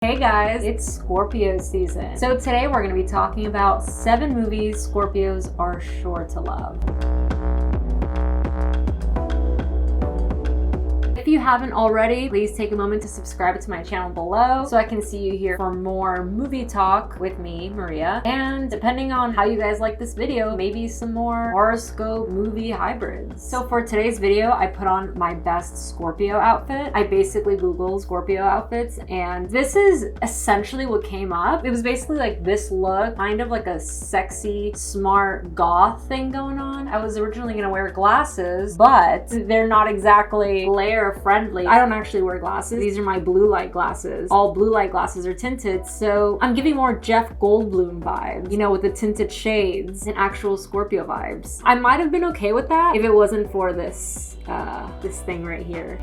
Hey guys, it's Scorpio season. So today we're going to be talking about 7 movies Scorpios are sure to love. If you haven't already, please take a moment to subscribe to my channel below so I can see you here for more movie talk with me, Maria. And depending on how you guys like this video, maybe some more horoscope movie hybrids. So for today's video, I put on my best Scorpio outfit. I basically Googled Scorpio outfits and this is essentially what came up. It was basically like this look, kind of like a sexy, smart goth thing going on. I was originally gonna wear glasses, but they're not exactly glare friendly. I don't actually wear glasses. These are my blue light glasses. All blue light glasses are tinted, so I'm giving more Jeff Goldblum vibes, you know, with the tinted shades and actual Scorpio vibes. I might have been okay with that if it wasn't for this thing right here.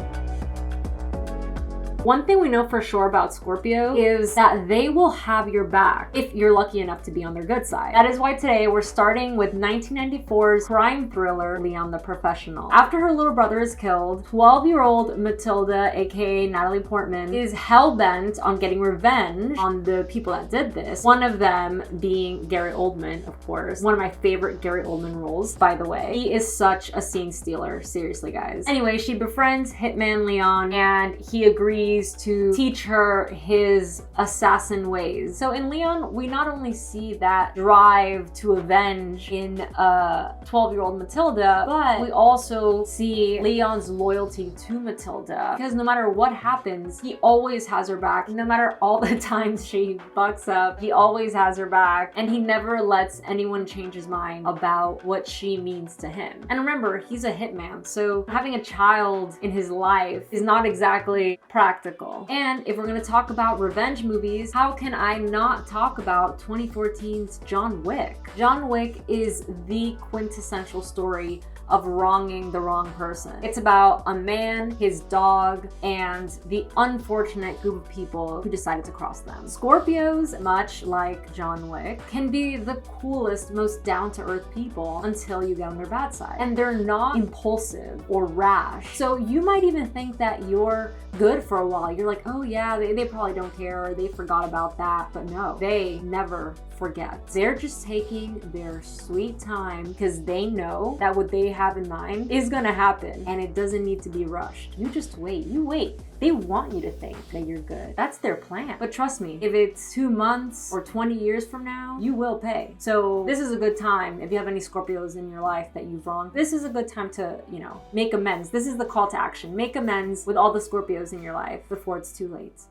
One thing we know for sure about Scorpio is that they will have your back if you're lucky enough to be on their good side. That is why today we're starting with 1994's crime thriller, Leon the Professional. After her little brother is killed, 12-year-old Matilda, aka Natalie Portman, is hell-bent on getting revenge on the people that did this. One of them being Gary Oldman, of course. One of my favorite Gary Oldman roles, by the way. He is such a scene stealer, seriously guys. Anyway, she befriends Hitman Leon and he agrees to teach her his assassin ways. So in Leon, we not only see that drive to avenge in 12-year-old Matilda, but we also see Leon's loyalty to Matilda. Because no matter what happens, he always has her back. No matter all the times she bucks up, he always has her back. And he never lets anyone change his mind about what she means to him. And remember, he's a hitman, so having a child in his life is not exactly practical. And if we're going to talk about revenge movies, how can I not talk about 2014's John Wick? John Wick is the quintessential story of wronging the wrong person. It's about a man, his dog, and the unfortunate group of people who decided to cross them. Scorpios, much like John Wick, can be the coolest, most down-to-earth people until you get on their bad side. And they're not impulsive or rash. So you might even think that you're good for a while. You're like, oh yeah, they probably don't care or they forgot about that. But no, they never forget. They're just taking their sweet time because they know that what they have in mind is gonna happen and it doesn't need to be rushed. You just wait. You wait. They want you to think that you're good. That's their plan. But trust me, if it's 2 months or 20 years from now, you will pay. So this is a good time. If you have any Scorpios in your life that you've wronged, this is a good time to, you know, make amends. This is the call to action. Make amends with all the Scorpios in your life before it's too late.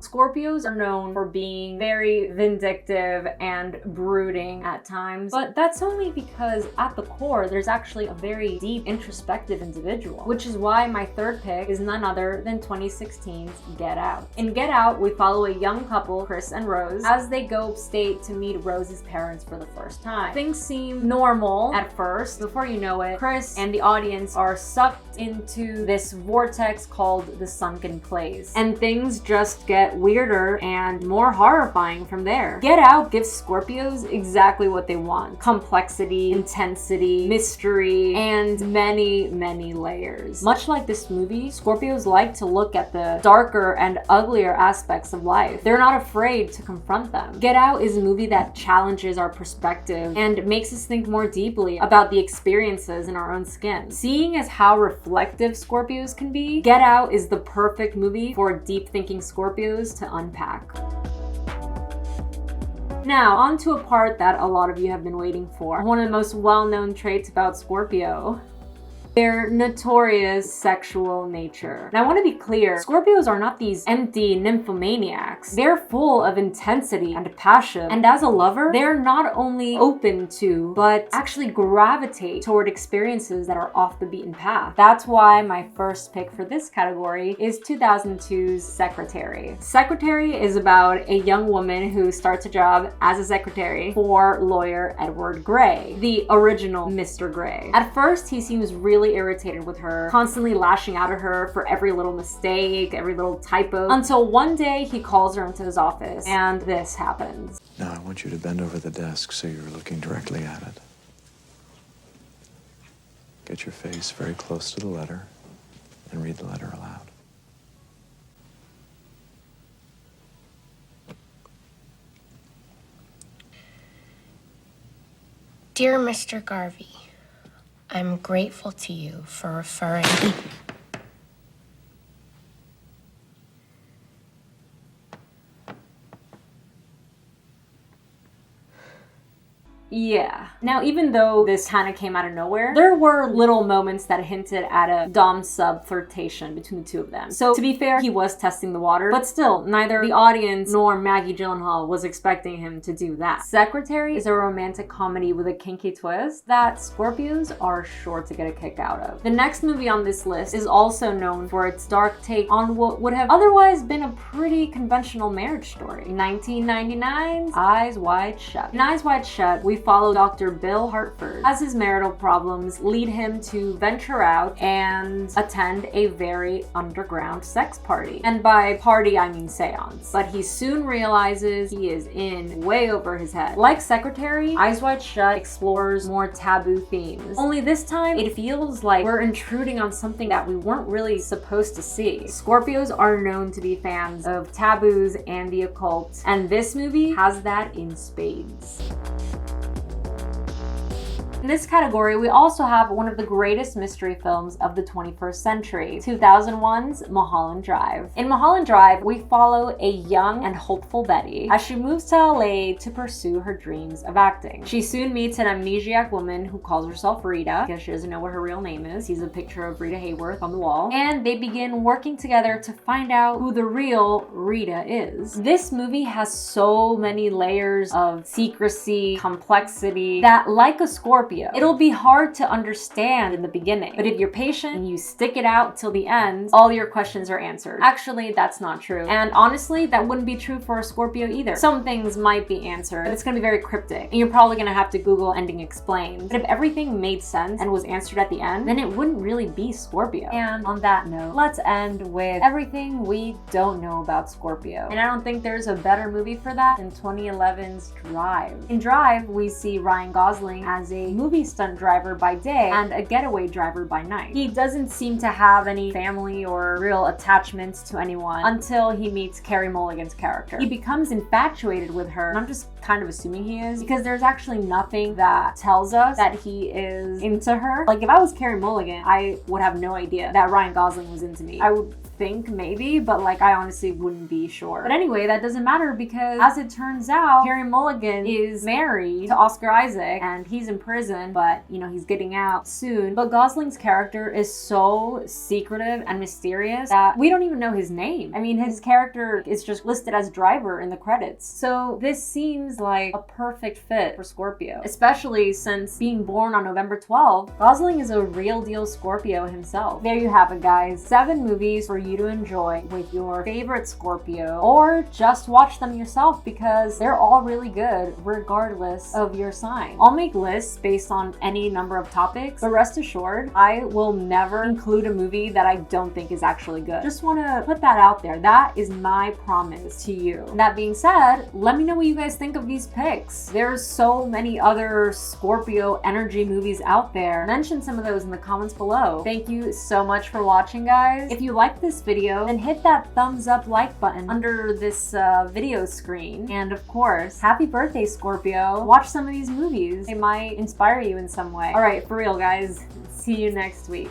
Scorpios are known for being very vindictive and brooding at times, but that's only because at the core, there's actually a very deep, introspective individual, which is why my third pick is none other than 2016's Get Out. In Get Out, we follow a young couple, Chris and Rose, as they go upstate to meet Rose's parents for the first time. Things seem normal at first. Before you know it, Chris and the audience are sucked into this vortex called the sunken place, and things just get weirder and more horrifying from there. Get Out gives Scorpios exactly what they want: complexity, intensity, mystery, and many, many layers. Much like this movie, Scorpios like to look at the darker and uglier aspects of life. They're not afraid to confront them. Get Out is a movie that challenges our perspective and makes us think more deeply about the experiences in our own skin. Seeing as how reflective Scorpios can be, Get Out is the perfect movie for deep thinking Scorpios to unpack. Now, on to a part that a lot of you have been waiting for. One of the most well-known traits about Scorpio: their notorious sexual nature. Now, I want to be clear, Scorpios are not these empty nymphomaniacs. They're full of intensity and passion. And as a lover, they're not only open to, but actually gravitate toward experiences that are off the beaten path. That's why my first pick for this category is 2002's Secretary. Secretary is about a young woman who starts a job as a secretary for lawyer Edward Grey, the original Mr. Grey. At first, he seems really irritated with her, constantly lashing out at her for every little mistake, every little typo, until one day he calls her into his office and this happens. Now I want you to bend over the desk so you're looking directly at it. Get your face very close to the letter and read the letter aloud. Dear Mr. Garvey, I'm grateful to you for referring. Yeah. Now, even though this kind of came out of nowhere, there were little moments that hinted at a dom-sub flirtation between the two of them. So, to be fair, he was testing the water, but still, neither the audience nor Maggie Gyllenhaal was expecting him to do that. Secretary is a romantic comedy with a kinky twist that Scorpios are sure to get a kick out of. The next movie on this list is also known for its dark take on what would have otherwise been a pretty conventional marriage story. 1999's Eyes Wide Shut. In Eyes Wide Shut, we follow Dr. Bill Hartford as his marital problems lead him to venture out and attend a very underground sex party. And by party, I mean seance. But he soon realizes he is in way over his head. Like Secretary, Eyes Wide Shut explores more taboo themes. Only this time, it feels like we're intruding on something that we weren't really supposed to see. Scorpios are known to be fans of taboos and the occult, and this movie has that in spades. In this category, we also have one of the greatest mystery films of the 21st century, 2001's Mulholland Drive. In Mulholland Drive, we follow a young and hopeful Betty as she moves to LA to pursue her dreams of acting. She soon meets an amnesiac woman who calls herself Rita because she doesn't know what her real name is. Sees a picture of Rita Hayworth on the wall, and they begin working together to find out who the real Rita is. This movie has so many layers of secrecy, complexity, that like a Scorpio, it'll be hard to understand in the beginning, but if you're patient and you stick it out till the end, all your questions are answered. Actually, that's not true. And honestly, that wouldn't be true for a Scorpio either. Some things might be answered, but it's gonna be very cryptic, and you're probably gonna have to Google ending explained. But if everything made sense and was answered at the end, then it wouldn't really be Scorpio. And on that note, let's end with everything we don't know about Scorpio. And I don't think there's a better movie for that than 2011's Drive. In Drive, we see Ryan Gosling as a movie stunt driver by day and a getaway driver by night. He doesn't seem to have any family or real attachments to anyone until he meets Carey Mulligan's character. He becomes infatuated with her, and I'm just kind of assuming he is because there's actually nothing that tells us that he is into her. Like, if I was Carey Mulligan, I would have no idea that Ryan Gosling was into me. I would think maybe, but like I honestly wouldn't be sure. But anyway, that doesn't matter because as it turns out, Carey Mulligan is married to Oscar Isaac and he's in prison, but you know, he's getting out soon. But Gosling's character is so secretive and mysterious that we don't even know his name. I mean, his character is just listed as driver in the credits. So this seems like a perfect fit for Scorpio, especially since being born on November 12th, Gosling is a real deal Scorpio himself. There you have it, guys. 7 movies for you to enjoy with your favorite Scorpio, or just watch them yourself because they're all really good regardless of your sign. I'll make lists based on any number of topics, but rest assured, I will never include a movie that I don't think is actually good. Just want to put that out there. That is my promise to you. That being said, let me know what you guys think of these picks. There's so many other Scorpio energy movies out there. Mention some of those in the comments below. Thank you so much for watching, guys. If you like this video, then hit that thumbs up like button under this video screen. And of course, happy birthday, Scorpio. Watch some of these movies. They might inspire you in some way. All right, for real, guys. See you next week.